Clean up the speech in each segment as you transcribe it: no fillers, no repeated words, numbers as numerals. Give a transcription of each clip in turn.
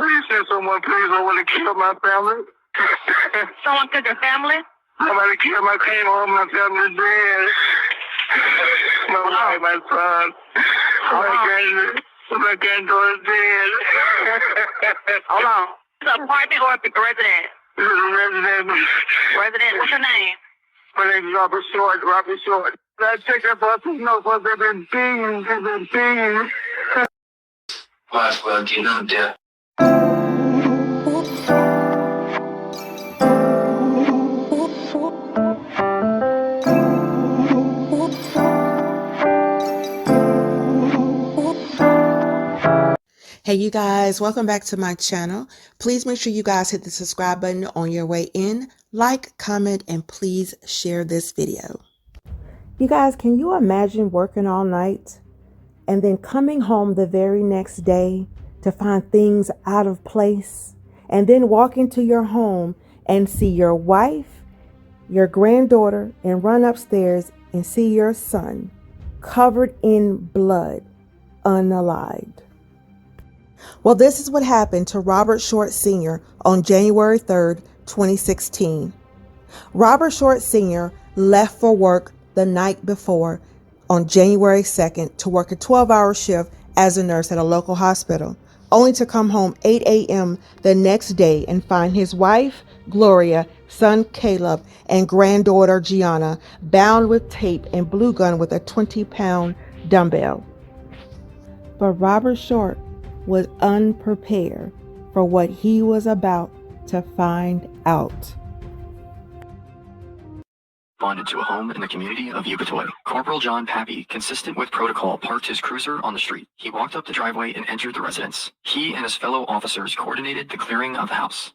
Please send someone, please. I want to kill my family. Someone killed your family? Somebody killed my came home, my family's dead. My wife, my son. My granddaughter's dead. Hold on. Is it an apartment or a resident? This is a resident. Resident. What's your name? My name is Robert Short. Robert Short. I checked up for they've been beaten. They've been beaten. Might as well get them there. Hey you guys, welcome back to my channel. Please make sure you guys hit the subscribe button on your way in, like, comment, and please share this video. You guys, can you imagine working all night and then coming home the very next day to find things out of place, and then walk into your home and see your wife, your granddaughter, and run upstairs and see your son covered in blood, unalived? Well, this is what happened to Robert Short Sr. on January 3rd, 2016. Robert Short Sr. left for work the night before on January 2nd to work a 12-hour shift as a nurse at a local hospital, only to come home 8 a.m. the next day and find his wife, Gloria, son Caleb, and granddaughter Gianna bound with tape and blue gun with a 20-pound dumbbell. But Robert Short was unprepared for what he was about to find out. Bonded to a home in the community of Ucatoy. Corporal John Pappy, consistent with protocol, parked his cruiser on the street. He walked up the driveway and entered the residence. He and his fellow officers coordinated the clearing of the house.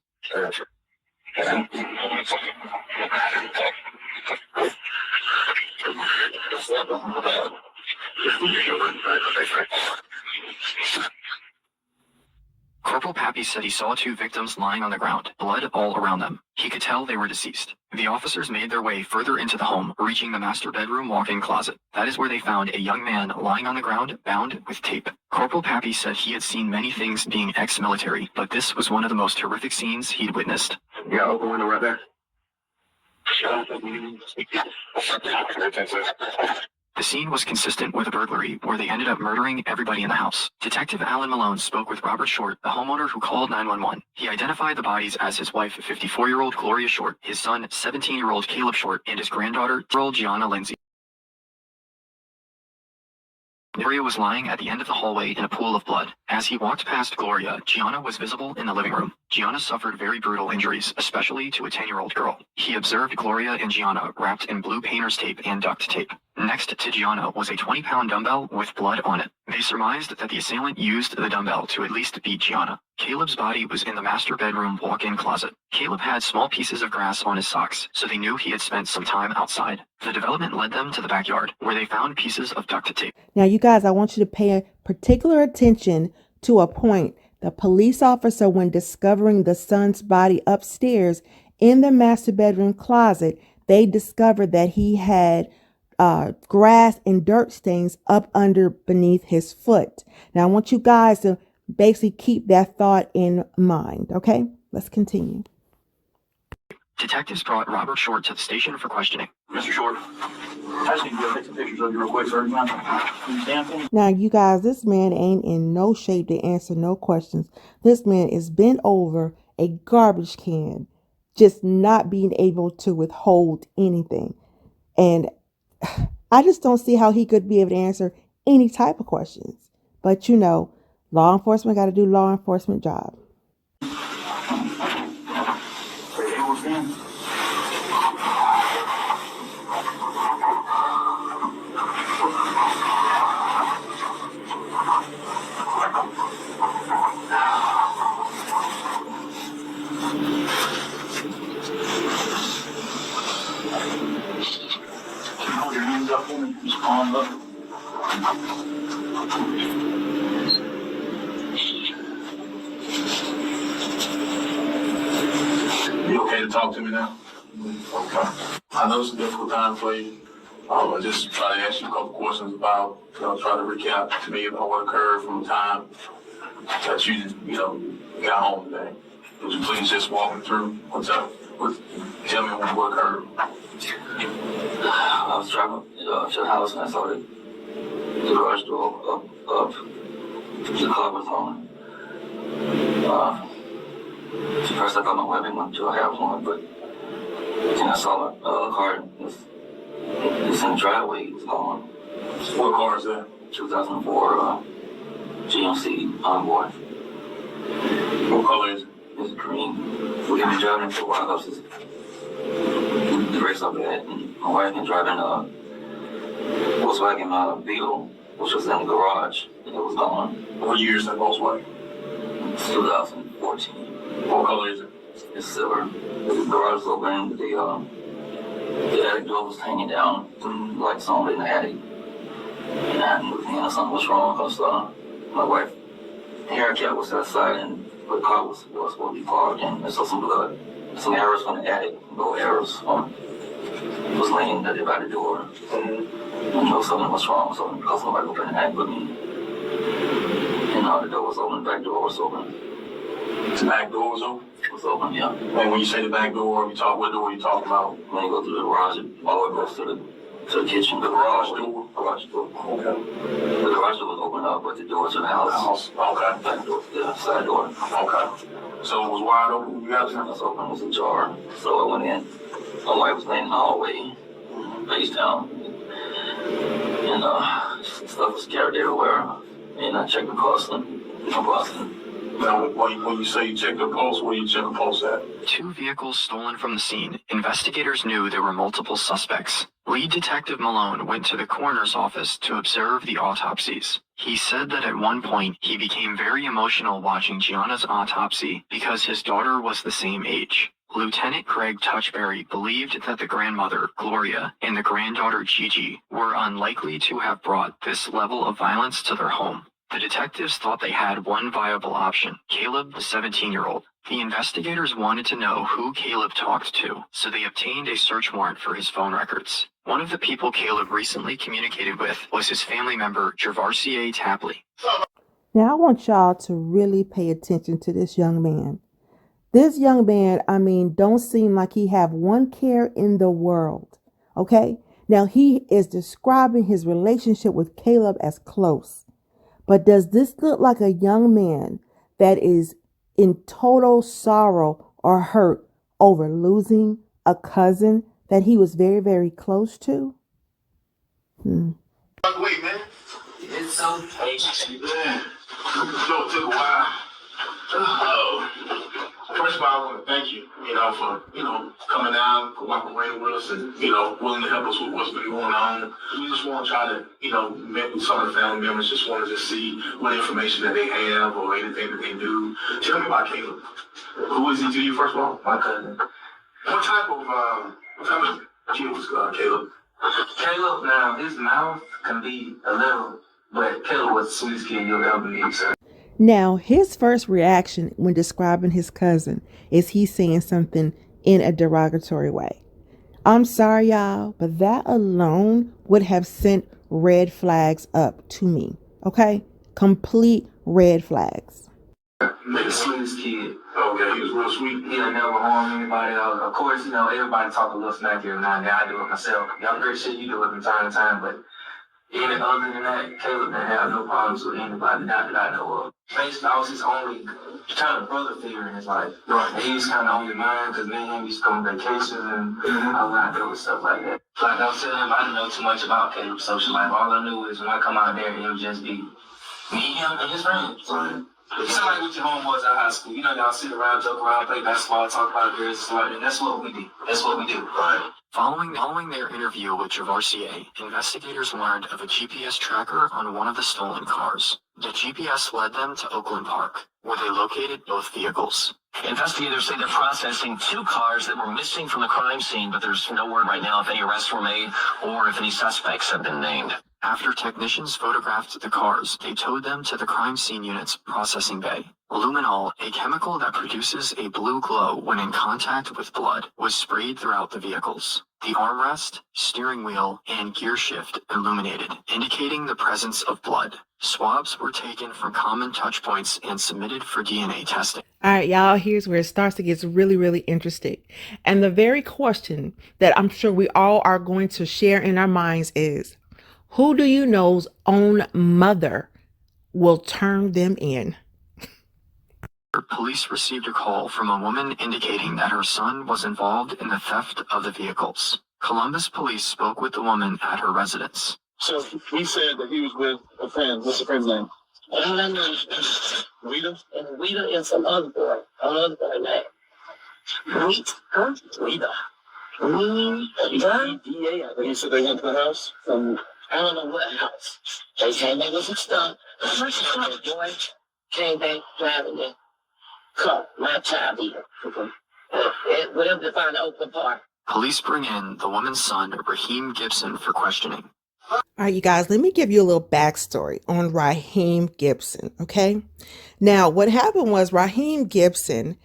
Corporal Pappy said he saw two victims lying on the ground, blood all around them. He could tell they were deceased. The officers made their way further into the home, reaching the master bedroom walk-in closet. That is where they found a young man lying on the ground, bound with tape. Corporal Pappy said he had seen many things being ex-military, but this was one of the most horrific scenes he'd witnessed. Yeah, open window right there. The scene was consistent with a burglary where they ended up murdering everybody in the house. Detective Alan Malone spoke with Robert Short, the homeowner who called 911. He identified the bodies as his wife, 54-year-old Gloria Short, his son, 17-year-old Caleb Short, and his granddaughter, 12-year-old Gianna Lindsay. Gloria was lying at the end of the hallway in a pool of blood. As he walked past Gloria, Gianna was visible in the living room. Gianna suffered very brutal injuries, especially to a 10-year-old girl. He observed Gloria and Gianna wrapped in blue painter's tape and duct tape. Next to Gianna was a 20-pound dumbbell with blood on it. They surmised that the assailant used the dumbbell to at least beat Gianna. Caleb's body was in the master bedroom walk-in closet. Caleb had small pieces of grass on his socks, so they knew he had spent some time outside. The development led them to the backyard, where they found pieces of duct tape. Now, you guys, I want you to pay particular attention to a point. The police officer, when discovering the son's body upstairs in the master bedroom closet, they discovered that he had grass and dirt stains up under beneath his foot. Now, I want you guys to basically keep that thought in mind. Okay, let's continue. Detectives brought Robert Short to the station for questioning. Mr. Short, I just need to go take some pictures of you real quick, sir. Can you stand for me? Now, you guys, this man ain't in no shape to answer no questions. This man is bent over a garbage can, just not being able to withhold anything. And I just don't see how he could be able to answer any type of questions. But, you know, law enforcement got to do law enforcement job. Hold your hands up for me. Just palm up. You okay to talk to me now? Okay. I know it's a difficult time for you. I just try to ask you a couple questions about, try to recap to me what occurred from the time that you got home today. Would you please just walk me through what's up? Tell me what occurred. I was driving to the house and I saw the garage door up. The car was on. First I thought my weapon went to a have one, but then I saw a car. It's in the driveway. It's gone. What car is that? 2004 GMC Envoy. What color is it? It's green. We've been driving for a while. The brakes are bad. And my wife been driving a Volkswagen Beetle, which was in the garage. And it was gone. What year is that Volkswagen? It's 2014. What color is it? It's silver. The garage was open. The attic door was hanging down. The lights on in the attic. And I knew something was wrong because my wife's hair cap was outside and the car was supposed to be parked, and I saw some blood. Some arrows from the attic. No arrows was laying by the door. I know something was wrong, so because somebody opened the attic with me. And the door was open, the back door was open. The back door was open? It was open, yeah. And when you say the back door, what door are you talking about? When you go through the garage, it all goes to the kitchen. The garage door? Garage door. Okay. The garage door was open up, but the door to the house. Okay. Back door, the side door. Okay. So it was wide open? You got It was open, it was ajar. So I went in. My wife was laying in the hallway, face down. And stuff was scattered everywhere. And I checked the pulse and no Boston. Now, when you say you check the pulse, where you check the pulse at? 2 vehicles stolen from the scene. Investigators knew there were multiple suspects. Lead Detective Malone went to the coroner's office to observe the autopsies. He said that at one point he became very emotional watching Gianna's autopsy because his daughter was the same age. Lieutenant Craig Touchberry believed that the grandmother, Gloria, and the granddaughter, Gigi, were unlikely to have brought this level of violence to their home. The detectives thought they had one viable option, Caleb, the 17-year-old. The investigators wanted to know who Caleb talked to, so they obtained a search warrant for his phone records. One of the people Caleb recently communicated with was his family member, Javarcier Tapley. Now I want y'all to really pay attention to this young man. This young man, don't seem like he have one care in the world. Okay? Now he is describing his relationship with Caleb as close. But does this look like a young man that is in total sorrow or hurt over losing a cousin that he was very, very close to? Wait, man. It's so patient. Man, it took a while. First of all, I want to thank you, for, coming down, cooperating with us and, willing to help us with what's been going on. We just want to try to, meet with some of the family members, just want to just see what information that they have or anything that they do. Tell me about Caleb. Who is he to you, first of all? My cousin. What type of kid was Caleb? Caleb, now, his mouth can be a little, but Caleb was the sweetest kid you'll ever meet, sir. Now, his first reaction when describing his cousin is he saying something in a derogatory way. I'm sorry, y'all, but that alone would have sent red flags up to me. Okay? Complete red flags. The sweetest kid. Okay, he was real sweet. He done never harmed anybody else. Of course, everybody talk a little smack every now and then. I do it myself. Y'all great shit, you do it from time to time, but any other than that, Caleb didn't have no problems with anybody that I know of. Basically, I was his only kind of brother figure in his life. Right. And he was kind of on your mind because me and him used to go on vacations and I was out there with stuff like that. Like I was telling him, I didn't know too much about Caleb's social life. All I knew is when I come out there, it would just be me, him, and his friends. Right. It's like with your homeboys at high school. Y'all sit around, joke around, play basketball, talk about girls, stuff like that. That's what we do. That's what we do. Right. Following their interview with Javarcier, investigators learned of a GPS tracker on one of the stolen cars. The GPS led them to Oakland Park, where they located both vehicles. Investigators say they're processing 2 cars that were missing from the crime scene, but there's no word right now if any arrests were made or if any suspects have been named. After technicians photographed the cars, they towed them to the crime scene unit's processing bay. Luminol, a chemical that produces a blue glow when in contact with blood, was sprayed throughout the vehicles. The armrest, steering wheel, and gear shift illuminated, indicating the presence of blood. Swabs were taken from common touch points and submitted for DNA testing. All right, y'all, here's where it starts to get really, really interesting. And the very question that I'm sure we all are going to share in our minds is, who do you know's own mother will turn them in? Police received a call from a woman indicating that her son was involved in the theft of the vehicles. Columbus police spoke with the woman at her residence. So he said that he was with a friend. What's the friend's name? Rita? And Rita and some other boy. Another boy name. Rita? Huh? Rita. Yeah. And he said they went to the house? I don't know what house. They said they was some stuff. The first boy came back driving the car, my child either. Whatever they find the open part. Police bring in the woman's son, Raheem Gibson, for questioning. All right, you guys, let me give you a little backstory on Raheem Gibson, okay? Now, what happened was Raheem Gibson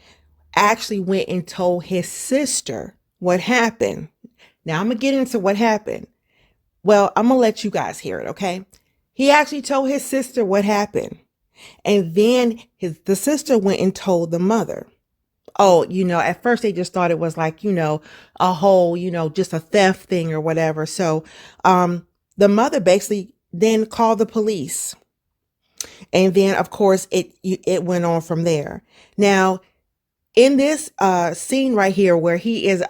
actually went and told his sister what happened. Now, I'm going to get into what happened. Well, I'm going to let you guys hear it, okay? He actually told his sister what happened. And then the sister went and told the mother. Oh, at first they just thought it was like, a whole, just a theft thing or whatever. So, the mother basically then called the police. And then, of course, it went on from there. Now, in this scene right here where he is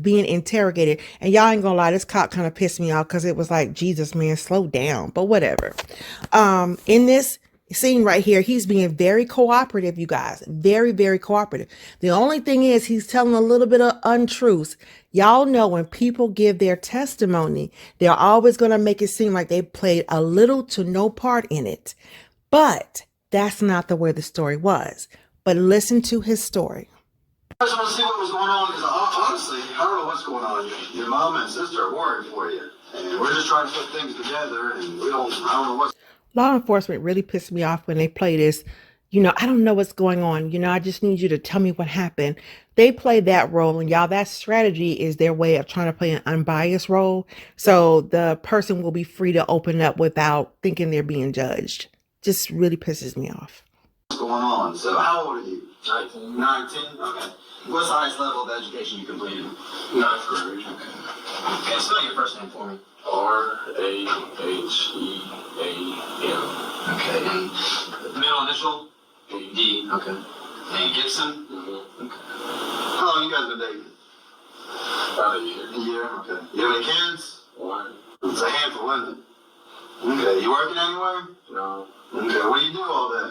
being interrogated, and y'all ain't gonna lie, this cop kind of pissed me off because it was like, Jesus, man, slow down. But whatever. In this scene right here, he's being very cooperative, you guys. Very, very cooperative. The only thing is he's telling a little bit of untruths. Y'all know when people give their testimony, they're always going to make it seem like they played a little to no part in it. But that's not the way the story was. But listen to his story. I just want to see what was going on because honestly, I don't know what's going on. Your mom and sister are worried for you. And we're just trying to put things together and I don't know what's... Law enforcement really pissed me off when they play this. I don't know what's going on. I just need you to tell me what happened. They play that role, and y'all, that strategy is their way of trying to play an unbiased role. So the person will be free to open up without thinking they're being judged. Just really pisses me off. What's going on? So how old are you? 19. 19? Okay. What's the highest level of education you completed? 9th grade. Okay, spell your first name for me. R-A-H-E-A-M. Okay, and middle initial? D. Okay. And Gibson? Mm-hmm. Okay. How long you guys been dating? About a year. A year? Okay. You have any kids? One. It's a handful, isn't it? Okay. You working anywhere? No. Okay. What do you do all day?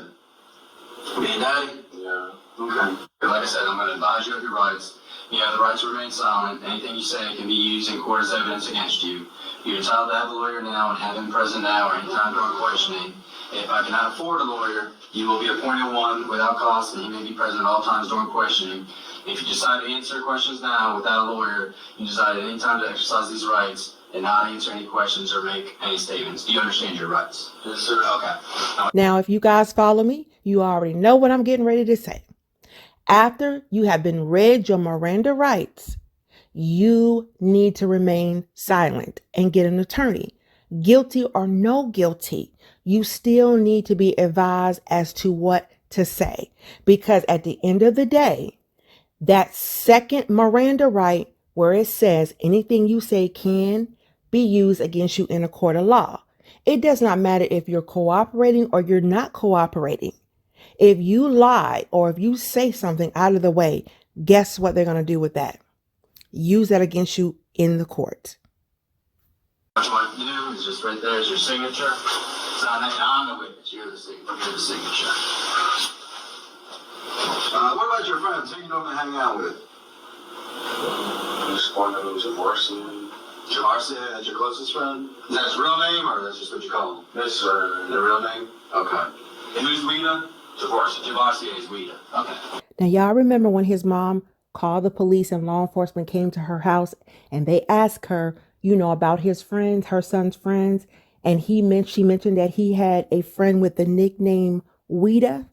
Being daddy? Yeah. Okay. Like I said, I'm going to advise you of your rights. You have the right to remain silent. Anything you say can be used in court as evidence against you. You're entitled to have a lawyer now and have him present now or anytime during questioning. If I cannot afford a lawyer, you will be appointed one without cost, and he may be present at all times during questioning. If you decide to answer questions now without a lawyer, you decide at any time to exercise these rights and not answer any questions or make any statements. Do you understand your rights? Yes, sir. Okay. Now, if you guys follow me, you already know what I'm getting ready to say. After you have been read your Miranda rights, you need to remain silent and get an attorney. Guilty or no guilty, you still need to be advised as to what to say. Because at the end of the day, that second Miranda right where it says anything you say can be used against you in a court of law. It does not matter if you're cooperating or you're not cooperating. If you lie or if you say something out of the way, guess what they're going to do with that? Use that against you in the court. What you want to do is just right there is your signature. Sign that on the witness. You're the signature. What about your friends? Who you normally hang out with? Just one of those Jamarcy. Jamarcy, that's your closest friend? Is that his real name or that's just what you call him? Yes, sir. The real name? Okay. And who's Rita? Jamarcy is Rita. Okay. Now, y'all remember when his mom called the police and law enforcement came to her house and they asked her, about his friends, her son's friends. and she mentioned that he had a friend with the nickname Weeda.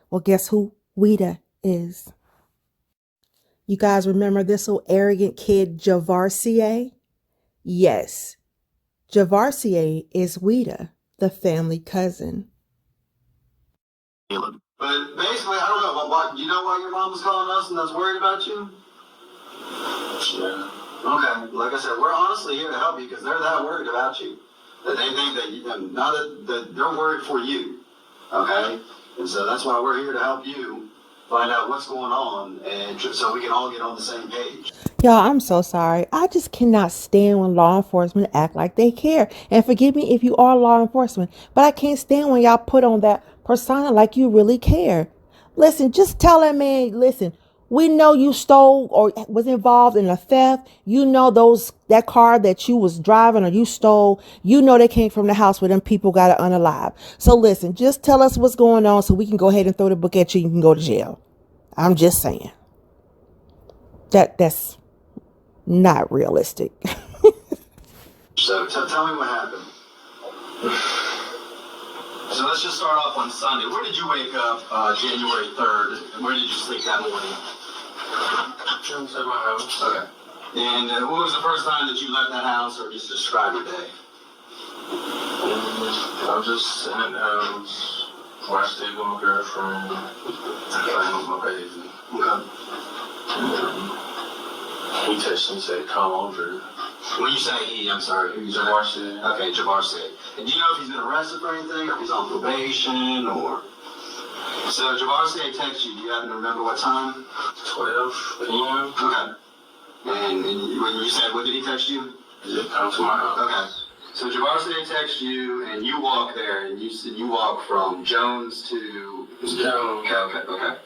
Well, guess who Weeda is? You guys remember this little arrogant kid, Javarcier? Yes, Javarcier is Weeda, the family cousin. Caleb. But basically, I don't know. Why, you know why your mom was calling us and that's worried about you? Yeah. Okay. Like I said, we're honestly here to help you because they're that worried about you. That they think that you, now that they're worried for you. Okay? And so that's why we're here to help you find out what's going on and so we can all get on the same page. Y'all, I'm so sorry. I just cannot stand when law enforcement act like they care. And forgive me if you are law enforcement, but I can't stand when y'all put on that persona like you really care. Listen, just tell that man, listen, we know you stole or was involved in a theft. You know that car that you was driving or you stole, you know they came from the house where them people got it unalive. So listen, just tell us what's going on so we can go ahead and throw the book at you and you can go to jail. I'm just saying. That's not realistic. So tell me what happened. So let's just start off on Sunday. Where did you wake up January 3rd? Where did you sleep that morning? At my house. Okay. And what was the first time that you left that house, or just describe your day? I was just sitting in the house, watched TV with my girlfriend, playing with my baby. Okay. He texted me, said, come over. When you say he, I'm sorry, who you say? Jabbar said. Okay, Jabbar said. And do you know if he's been arrested for anything, or if he's on probation, or? So Jabbar said text you. Do you happen to remember what time? 12 p.m. Okay. And when you said, what did he text you? Yeah, come to my house. Okay. So Jabbar said text you, and you walk there, and you said you walk from Jones to Jones. Okay.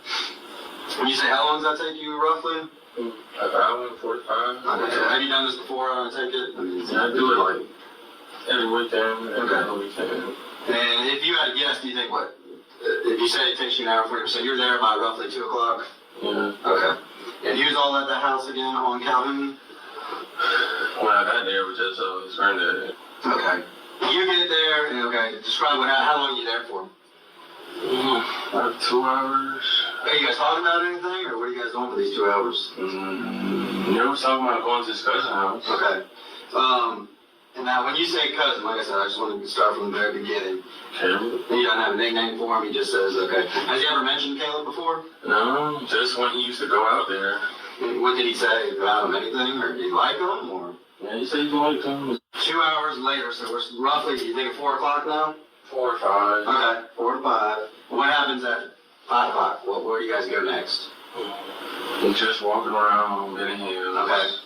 When you say how long does that take you roughly? An hour and 45. Okay. So have you done this before? I take it. Yeah, I do it like every weekend. Every other weekend. And if you had to guess, do you think what? If you say it takes you an hour 40, so you're there by roughly 2 o'clock? Yeah. Okay. And he was all at the house again on Calhoun? When I got there, it was just his granddad. Okay. You get there, and okay, describe how long are you there for? Like 2 hours. Are you guys talking about anything, or what are you guys doing for these 2 hours? You were talking about going to his cousin's house. Okay. And now when you say cousin, like I said, I just wanted to start from the very beginning. Caleb? You don't have a nickname for him, he just says, okay. Has he ever mentioned Caleb before? No, just when he used to go out there. What did he say about him? Anything? Or did you like him? Or? Yeah, he said he liked him. 2 hours later, so we're roughly, do you think at 4 o'clock now? 4 or 5. Okay, 4 to 5. What happens at 5 o'clock? Where do you guys go next? Just walking around Benny Hill. Okay.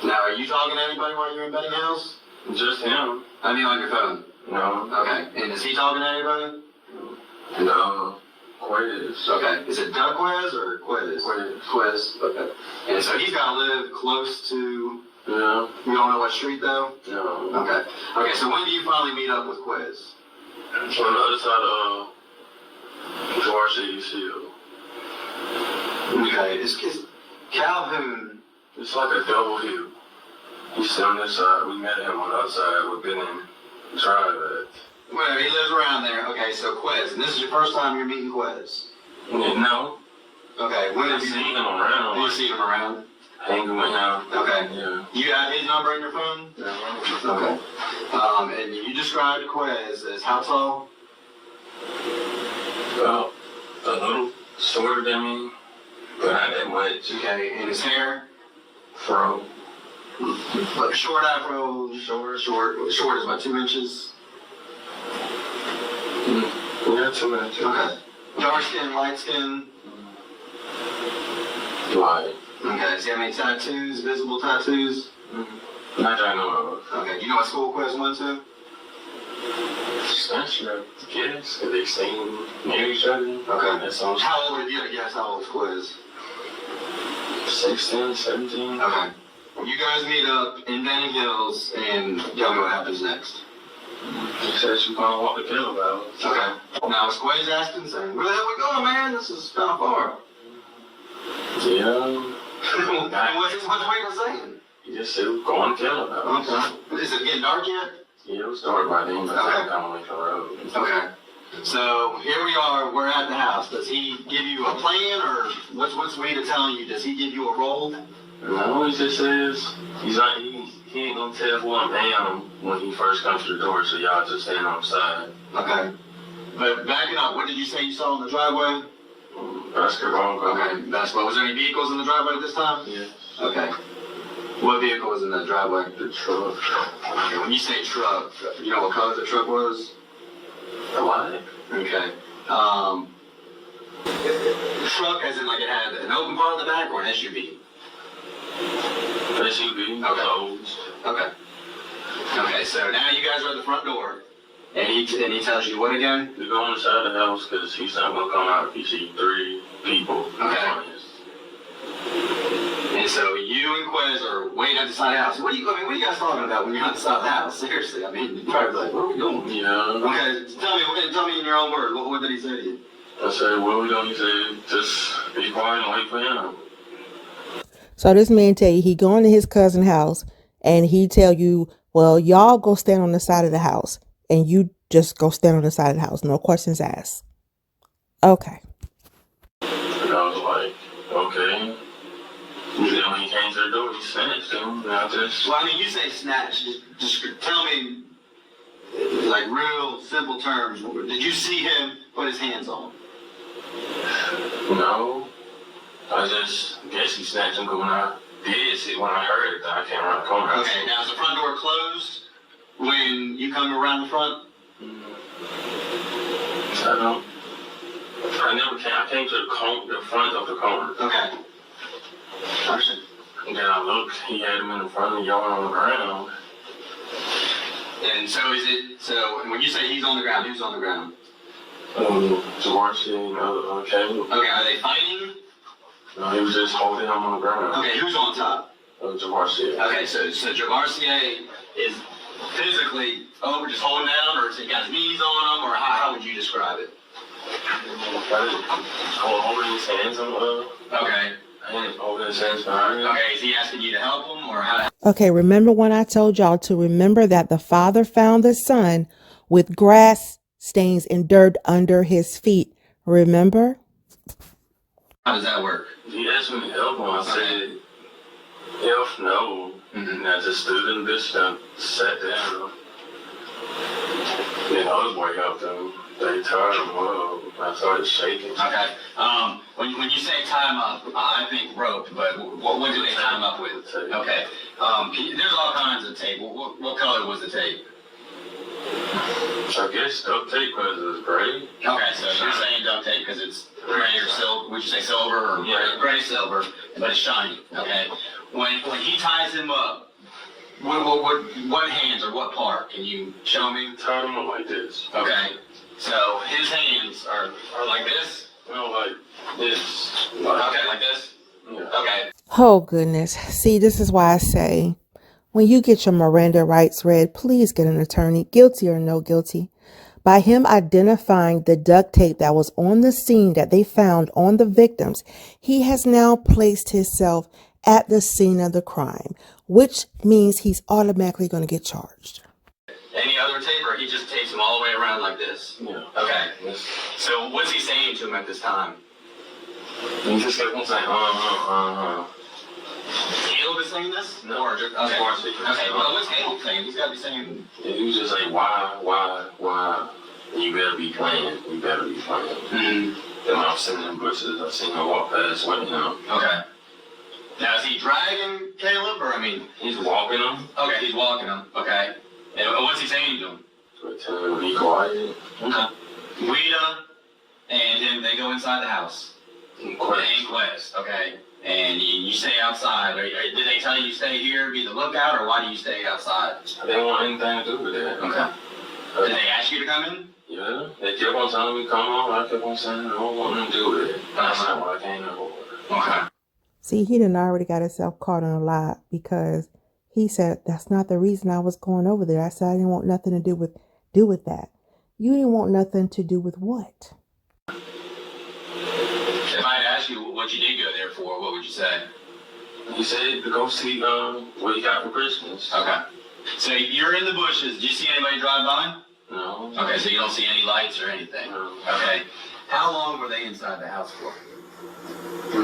Now, are you talking to anybody while you're in Benny Hills? Just him. I mean on your phone? No. Okay. And is he talking to anybody? No. Quiz. Okay. Is it Doug Quiz or Quiz? Quiz. Okay. And so he's got to live close to... Yeah. You don't know what street though? No. Okay. Okay, so when do you finally meet up with Quiz? On the other side of Georgia Hill. Okay. Is Calhoun... It's like a double hill. He's on this side. We met him on the other side. We've been in Drive at. Well, he lives around there. Okay, so Quiz. And this is your first time you're meeting Quiz? No. Okay, when have you seen him around? Have you seen him around? Hanging with him. Okay. Yeah. You got his number in your phone? Yeah. Okay. And you described Quiz as how tall? Well, a little shorter than me, but not that much. Okay, and his hair? Fro. Like short afro, short is about 2 inches. Yeah, 2 minutes. Okay. Dark skin, light skin. Light. Okay, does he have any tattoos, visible tattoos? Not that I know of. Okay, do you know what school Quiz went to? Essentially, kids, if they've seen each other. Okay. That's all. How old are you? Guess how old is Quiz? 16, 17. Okay. You guys meet up in Benny Hills, and tell me what happens next. He says you're gonna walk the kill about. Okay. Now, is Quiz asking, saying, where the hell we going, man? This is kind of far. Yeah. What's Waiter saying? He just said we're going to kill about. Okay. Is it getting dark yet? Yeah, it was dark by then, but I was on the road. Okay. So here we are. We're at the house. Does he give you a plan, or what's Rita telling you? Does he give you a role? No, he just says he ain't gonna tell who I am when he first comes to the door, so y'all just stand outside. Okay. But backing up, what did you say you saw in the driveway? Basketball. Okay, basketball. Was there any vehicles in the driveway at this time? Yeah. Okay. What vehicle was in the driveway? The truck. Okay, when you say truck, you know what color the truck was? What? Okay. Truck as in like it had an open part in the back or an SUV? SUV. Closed. Okay. Okay, so now you guys are at the front door. And he tells you what again? We go inside the house because he's not gonna come out if he see 3 people. Okay. And so you and Quez are waiting at the side of the house. What are you guys talking about when you're on the side of the house? Seriously, I mean, you're probably like, what are we doing? Yeah. Okay, tell me in your own words, what did he say to you? I said, what we doing? He said, just be quiet and wait for him. So this man tell you he going to his cousin's house and he tell you, well, y'all go stand on the side of the house and you just go stand on the side of the house. No questions asked. Okay. And I was like, okay. And then when he came to the door, he snatched him. And I just... Well, I mean, you say snatch. Just tell me, like, real simple terms. Did you see him put his hands on him? No. I just guess he snatched him because when I did see, when I heard it, I came around the corner. Okay, now is the front door closed when you come around the front? I never came. I came to the front of the corner. Okay. Understood. And then I looked, he had him in the front of the yard on the ground. And so when you say he's on the ground, who's on the ground? Jawarski and Caleb. Okay, are they fighting? No, he was just holding him on the ground. Okay, who's on top? Jawarski. Okay, so Javarsier is physically just holding down, or has he got his knees on him, or how would you describe it? Holding his hands on Okay. Holding his hands behind him. Okay, is he asking you to help him, or how? Okay, remember when I told y'all to remember that the father found the son with grass stains and dirt under his feet. Remember? How does that work? He asked me to help him. I said, "If no." And I just stood in this and sat down. Then I was way up them. They tied him up. I started shaking. Okay. When you say tie him up, I think rope, but what did they tie him up with? Okay. There's all kinds of tape. What color was the tape? I guess duct tape because it was gray. Okay, so you're saying duct tape because it's gray or silver. Would you say silver or gray silver? But it's shiny. Okay. When he ties him up, what hands or what part? Can you show me? Tied him up like this. Okay. So his hands are like this? No, like this. Okay, like this? Yeah. Okay. Oh, goodness. See, this is why I say, when you get your Miranda rights read, please get an attorney, guilty or no guilty. By him identifying the duct tape that was on the scene that they found on the victims, he has now placed himself at the scene of the crime, which means he's automatically going to get charged. Any other tape, or he just tapes him all the way around like this? Yeah. Okay. Yes. So what's he saying to him at this time? He just kept on saying, Caleb is saying this? No. Or just, okay. Okay, well, what's Caleb saying? He's got to be saying... Yeah, he was just like, why? You better be playing. You better be playing. Mm-hmm. Then I've seen him bushes. I've seen him walk past with him. Okay. Now, is he dragging Caleb, or, I mean... He's walking him. Okay, he's walking him. Okay. And what's he saying to him? Tell him to be quiet. Okay. Rita and him, they go inside the house. Quest. Okay. And you stay outside. Did they tell you to stay here, be the lookout, or why do you stay outside? I didn't want anything to do with that. Okay. Did they ask you to come in? Yeah. They kept on telling me to come on. I kept on saying I don't want nothing to do with it. That's not why I came over. Okay. See, he done already got himself caught in a lie because he said, that's not the reason I was going over there. I said I didn't want nothing to do with that. You didn't want nothing to do with what? If I had asked you what you did go there for, what would you say? He said to go see what he got for Christmas. Okay. So you're in the bushes. Did you see anybody drive by? No. Okay, so you don't see any lights or anything? No. Okay. How long were they inside the house for?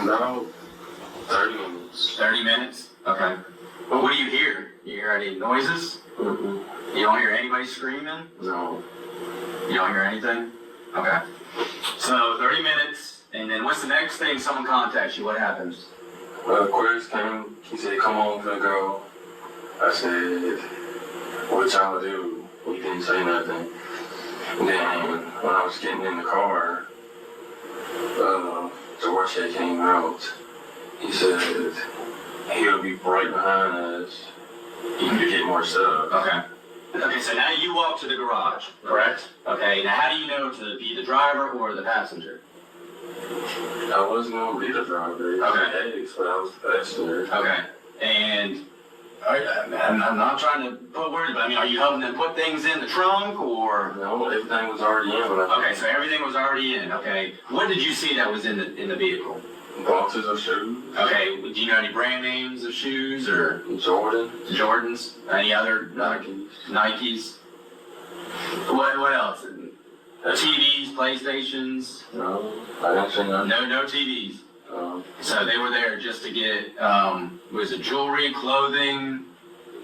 About 30 minutes. 30 minutes? Okay. Well, what do you hear? You hear any noises? Mm-mm. You don't hear anybody screaming? No. You don't hear anything? Okay. So 30 minutes, and then what's the next thing someone contacts you? What happens? Quez came, he said, come on for the girl. I said, what y'all do? He didn't say nothing. Then, when I was getting in the car, George came out. He said, he'll be right behind us. He can get more stuff. Okay. Okay, so now you walk to the garage, correct? Okay, now how do you know to be the driver or the passenger? I wasn't going to be the driver. Okay. But I was the passenger. Okay, and I'm not trying to put words, but I mean, are you helping them put things in the trunk or? No, everything was already in. Okay, so everything was already in. Okay, what did you see that was in the vehicle? Boxes of shoes. Okay, do you know any brand names of shoes or Jordan. Jordans? Any other Nikes? What else? TVs, PlayStations? No, I didn't see none. No TVs. So they were there just to get, was it jewelry, clothing?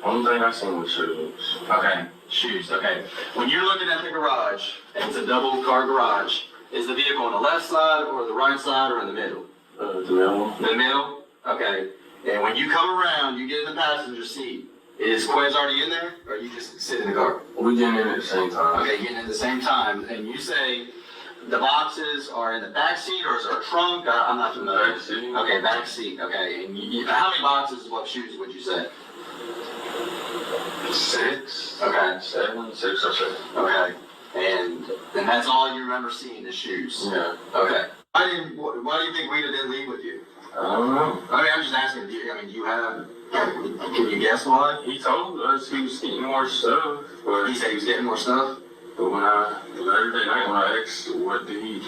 Only thing I seen was shoes. Okay, shoes, okay. When you're looking at the garage, and it's a double car garage, is the vehicle on the left side or the right side or in the middle? The middle. The middle? Okay. And when you come around, you get in the passenger seat. Is Quez already in there, or you just sit in the car? We getting in at the same time. Okay, getting in at the same time, and you say the boxes are in the back seat, or is there a trunk? I'm not familiar. Back seat. Okay, back seat. Okay, and how many boxes of shoes would you say? 6. Okay. 7, 6 or 7. Okay, and that's all you remember seeing the shoes. Yeah. Okay. Why do you think Rita didn't leave with you? I don't know. I mean, I'm just asking. Do you have? Can you guess why? He told us he was getting more stuff, but He said he was getting more stuff. But when Thursday night when I asked what did he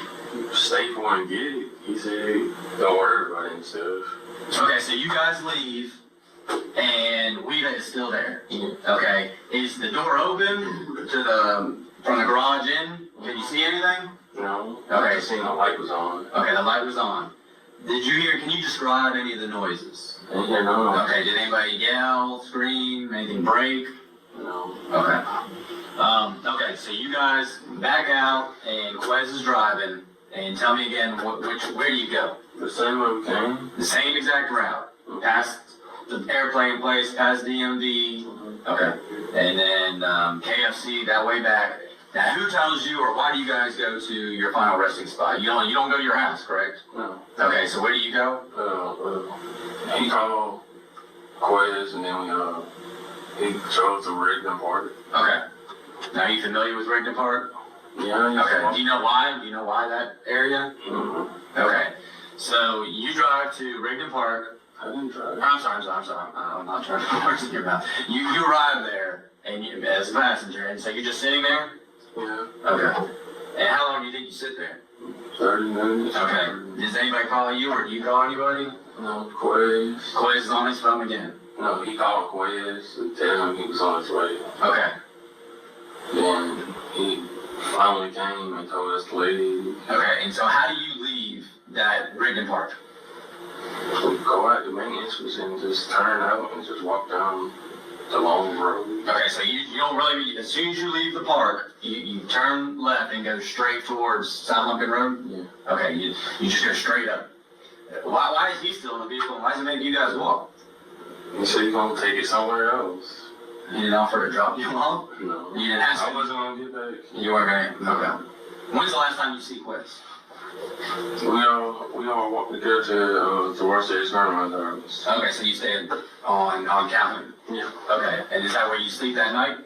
stay for and get, he said, don't worry about any stuff. Okay, so you guys leave, and Weta is still there. Okay, is the door open from the garage in? Can you see anything? No. Okay. I just seen the light was on. Okay, the light was on. Can you describe any of the noises? I didn't hear none of Okay, did anybody yell, scream, anything break? No. Okay. Okay, so you guys back out, and Quez is driving, and tell me again, where do you go? The same way we came. The same exact route, past the airplane place, past DMV, okay, and then KFC, that way back. Now, who tells you, or why do you guys go to your final resting spot? You don't go to your house, correct? No. Okay, so where do you go? He called Quez, and then he drove to Rigdon Park. Okay. Now, are you familiar with Rigdon Park? Yeah. Okay. Do you know why? Do you know why that area? Mm-hmm. Okay. So you drive to Rigdon Park. I didn't drive. I'm sorry. I'm not trying to put words in your mouth. You arrive there, and as a passenger, and so you're just sitting there? Yeah. Okay. And how long do you think you sit there? 30 minutes. Okay. Does anybody call you, or do you call anybody? No, Quez. Quez is on his phone again. No, he called Quez and tell him he was on his way. Okay. Then he finally came and told us to leave. Okay, and so how do you leave that Rigdon Park? We go out the main entrance and just turn out and just walk down the long road. Okay, so you don't really, as soon as you leave the park, you turn left and go straight towards South Lumpkin Road? Yeah. Okay, you just go straight up. Why is he still in the vehicle? Why does it make you guys walk? He said he's gonna take it somewhere else. He didn't offer to drop you off? No. You didn't ask I him? wasn't gonna get back. You weren't gonna? Okay. When's the last time you see Quez? We all walked together to watch his grandmother's house. Okay, so you stayed on Calhoun? Yeah. Okay, and is that where you sleep that night?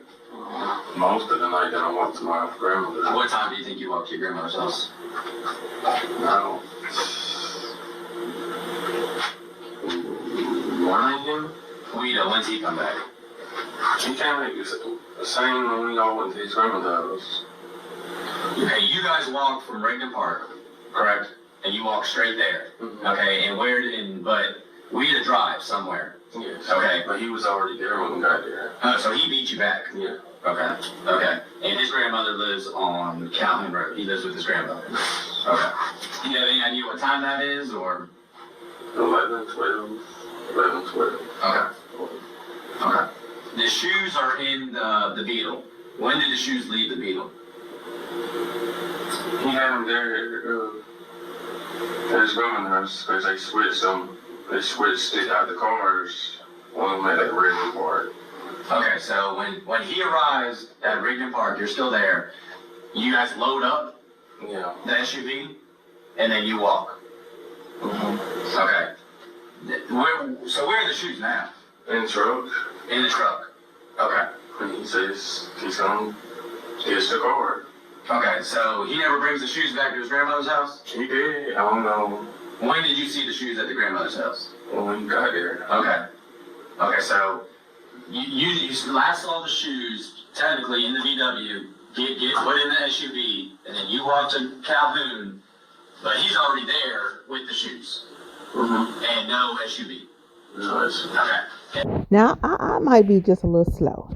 Most of the night that I walked to my grandmother's house. What time do you think you walked to your grandmother's house? No. 1 a.m. When's he come back? He came like the same when we all went to his grandmother's house. Okay, you guys walked from Rigdon Park, correct? And you walked straight there. Mm-hmm. Okay, and but we had to drive somewhere. Yes. Okay. But he was already there when we got there. Oh, so he beat you back? Yeah. Okay. Okay. And his grandmother lives on Calhoun Road. He lives with his grandmother. Okay. Do you have any idea what time that is, or? 11, 12. 11, 12. Okay. Okay. The shoes are in the Beetle. When did the shoes leave the Beetle? He had them there at his grandmother's because they switched them. They switched it out the cars when we met at Rigdon Park. Okay, so when he arrives at Rigdon Park, you're still there. You guys load up Yeah. the SUV, and then you walk. Mm-hmm. Okay. So where are the shoes now? In the truck. In the truck. Okay. And he says he's going to get the car. Okay, so he never brings the shoes back to his grandmother's house? He did. I don't know When did you see the shoes at the grandmother's house? when we got there. Okay. Okay, so you last saw the shoes, technically, in the VW, get put in the SUV, and then you walk to Calhoun, but he's already there with the shoes. Mm-hmm. And no SUV. Nice. Okay. Now, I might be just a little slow.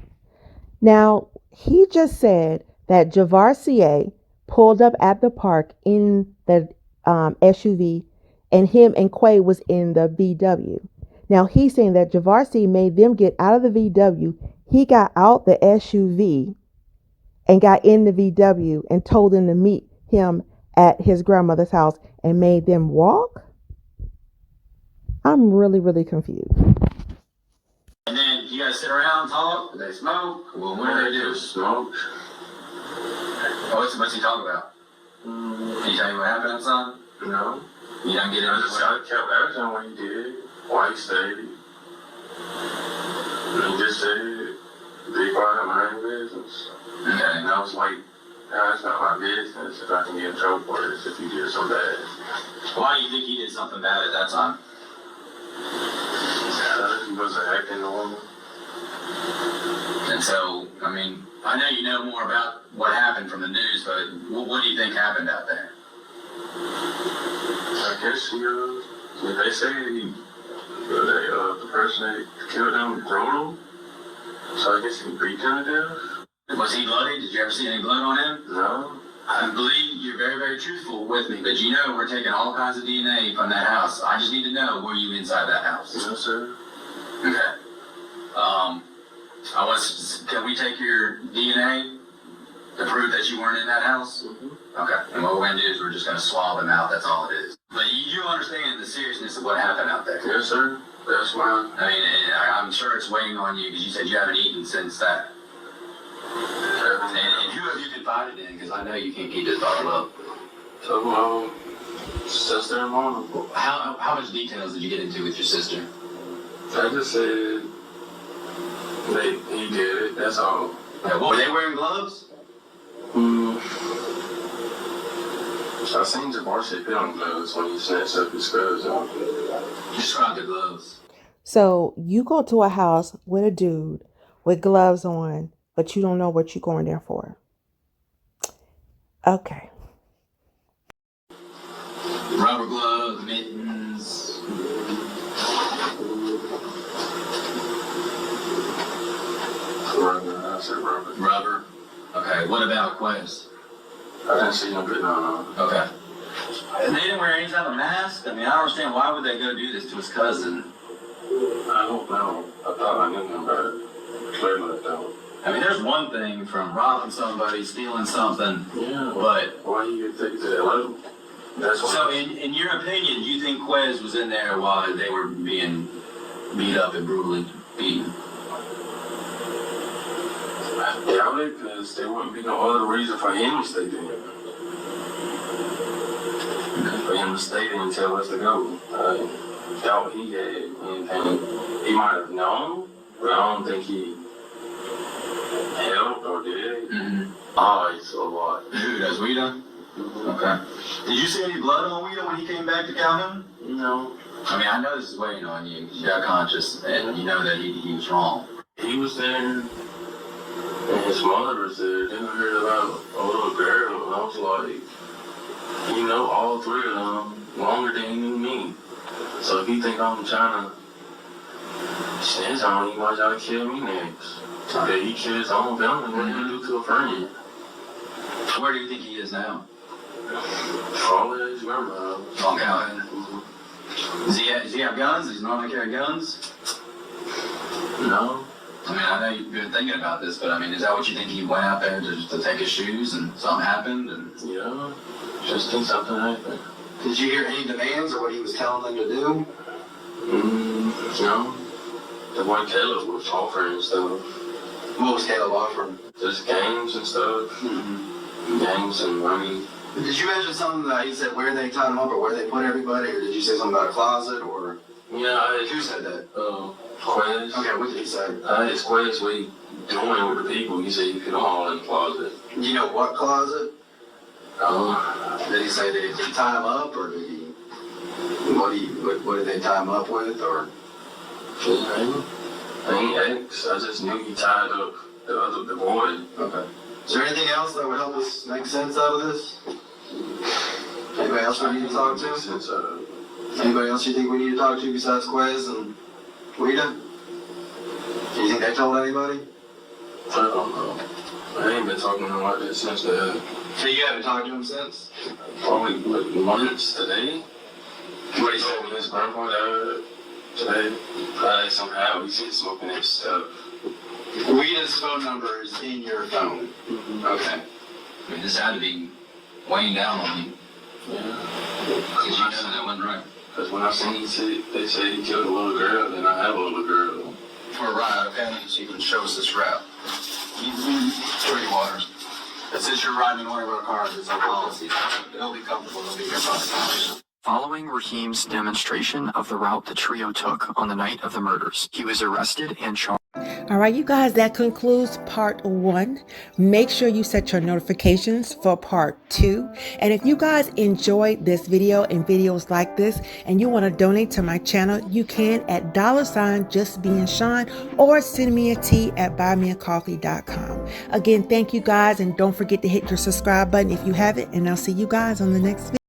Now, he just said that Javarcier pulled up at the park in the SUV, and him and Quay was in the VW. Now, he's saying that Javarcier made them get out of the VW. He got out the SUV and got in the VW and told them to meet him at his grandmother's house and made them walk. I'm really, really confused. And then you guys sit around, talk, they smoke. Well, what do they do? Smoke. What's he talking about? Can you tell me what happened outside? No. You don't get I into just it? kept asking what he did, why he stayed. And he just said, be quiet, mind your business. Okay. And I was like, nah, it's not my business if I can get in trouble for this if he did so bad. Why do you think he did something bad at that time? He wasn't acting normal. And so, I mean, I know you know more about what happened from the news, but what do you think happened out there? I guess they say the person that killed him wrote him. So I guess he beat him to death. Was he bloody? Did you ever see any blood on him? No. I believe you're very, very truthful with me, but you know we're taking all kinds of DNA from that house. I just need to know, were you inside that house? No, sir. Okay. Can we take your DNA to prove that you weren't in that house? Mm-hmm. Okay. And what we're going to do is we're just going to swab him out. That's all it is. But you do understand the seriousness of what happened out there. Yes, sir. That's why. I mean, I'm sure it's weighing on you because you said you haven't eaten since that. And who have you confided in? Because I know you can't keep this bottled up. So, sister and mom. How much details did you get into with your sister? I just said he did it. That's all. Yeah, were they wearing gloves? I seen Javarcier put on gloves when he snatched up his scrubs. Describe the gloves. So you go to a house with a dude with gloves on, but you don't know what you're going there for. Okay. Rubber gloves, mittens. Rubber. I said rubber. Rubber. Okay, what about Quest? I didn't see him putting on. Okay. And they didn't wear any type of mask? I mean, I don't understand, why would they go do this to his cousin? I don't know. I thought I knew him, but clearly I don't. I mean, there's one thing from robbing somebody, stealing something, Yeah. but... Why you take it to that level? That's why. So, in your opinion, do you think Quez was in there while they were being beat up and brutally beaten? I doubt it, because there wouldn't be no other reason for him to stay there. For him to stay there and tell us to go. I doubt he had anything. He might have known, but I don't think he helped or did. Mm-hmm. Oh, it's a lot. Who does, Wheaton? Okay. Did you see any blood on Wheaton when he came back to Calhoun? No. I mean, I know this is weighing on you because you got conscious and you know that he was wrong. He was there, and his mother was there. Then I heard about a little girl, and I was like, you know all three of them longer than you knew me. So if you think I'm trying to Shit, I don't even want y'all to kill me next. That he killed his own family, what did he do to a friend? Where do you think he is now? Probably his grandma. Okay. Does he have guns? Does he normally carry guns? No. I mean, I know you've been thinking about this, but I mean, is that what you think he went out there to take his shoes and something happened? And Yeah. Just think something happened. Did you hear any demands or what he was telling them to do? No. The one Caleb was offering and stuff. What was Caleb offering? Just games and stuff. Games and money. Did you mention something that he said where they tied him up or where they put everybody, or did you say something about a closet, or? Yeah, Who said that? Quez. Okay, what did he say? It's Quez what he doing with the people. He said he put them all in the closet. Do you know what closet? Did he say that he tie him up, or did he? What did they tie him up with, or? I ain't asked. I just knew he tied up the boy. Okay. Is there anything else that would help us make sense out of this? Anybody else we need to talk to? Anybody else you think we need to talk to besides Quez and Rita? Do you think they told anybody? I don't know. I ain't been talking to him like that since the... So you haven't talked to him since? Probably months today. What he said when his grandpa died today. Somehow he said smoking that stuff. Rita's phone number is in your phone. Okay. I mean, this had to be weighing down on you. Yeah. Because you know that wasn't right. Because when I seen they said he killed a little girl, then I have a little girl. For a ride, okay? So you can show us this route. Pretty waters. Since you're riding in one of our cars, it's our policy. It'll be comfortable. It'll be your policy. Following Raheem's demonstration of the route the trio took on the night of the murders, he was arrested and charged. All right, you guys, that concludes part 1. Make sure you set your notifications for part 2. And if you guys enjoyed this video and videos like this and you want to donate to my channel, you can at $justbeinshon or send me a tea at buymeacoffee.com. Again, thank you guys, and don't forget to hit your subscribe button if you haven't, and I'll see you guys on the next video.